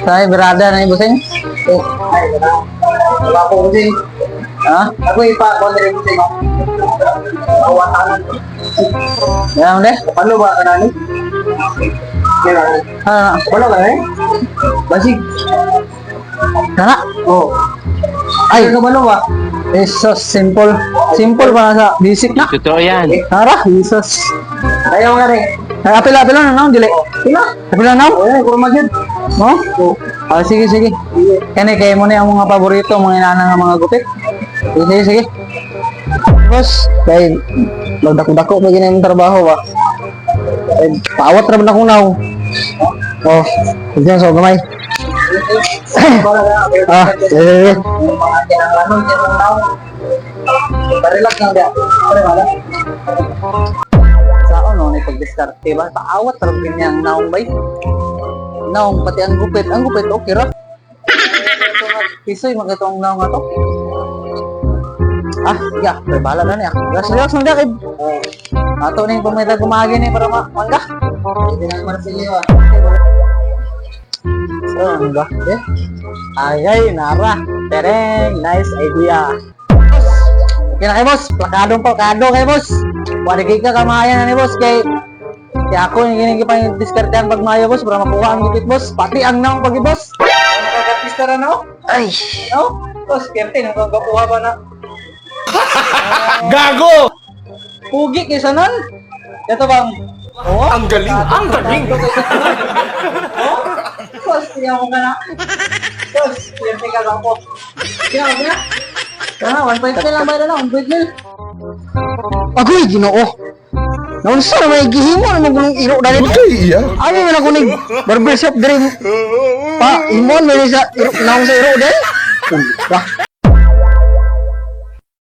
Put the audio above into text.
Say, berada na yung busing. Oh, ay, wala po busing. Ha? Ako ipa, kung na rin busing. Awatan. Yan deh. Paano ba kanani? Ah, Wala ka eh? Basig. kana. Oh. Ay, Ay, kabalo ba? Jesus, simple. Simple pa sa basic na. Totoo yan. Tara, Jesus. Ayaw nga rin. Ay, apil na no, dili. Sila? Apil na no? Eh, kurma dyan. No? Ah, sige, sige. Kani kay mo na ang mga paborito, mga inana nga mga gupit. Sige, sige. Boss, kay magdako-dako pa gina yung trabaho ba? Eh, paawat ra man ako now. Oh, diyan so gamay. Ah, sige. Mga kinanglanon, kinanglanon. Parelax lang dia. Pare wala. Sa ano ni pag-diskarte ba? Paawat ra kanyang naong bay. Naong pati ang gupit okay ra. Pisoy magitong naong ato. Ah, ya, bahala na niya. Relax lang dia kay ato ning pamita gumagi ni para mangga. Hindi na Marcelio ah. So, ano ba? Eh? Ay, nara. Tereng, nice idea. Okay na kay boss. Plakadong plakado kay boss. Wadigay ka kamayan na ni boss kay ako yung ginigipang diskartehan pag mayo boss para makuha ang gipit boss. Pati ang naong pagi boss. Nakakapista ra no? Ay, No? Boss, kerte nang kagapuha ba na? Gago! pugi kay sanan. Ito bang? Oh, Ang galing! Ang galing! Boss, tiyan mo ka na. Boss, kerte ka lang po. Tiyan mo na. kana 1.5 lang bayad na, 1.5 mil. Agoy, Ginoo. Naunsa na may gihimo na magulong iro dali. Iya. Ano man ako ning barbershop diri. Pa, imon may sa iro naong sa iro dali. Bah.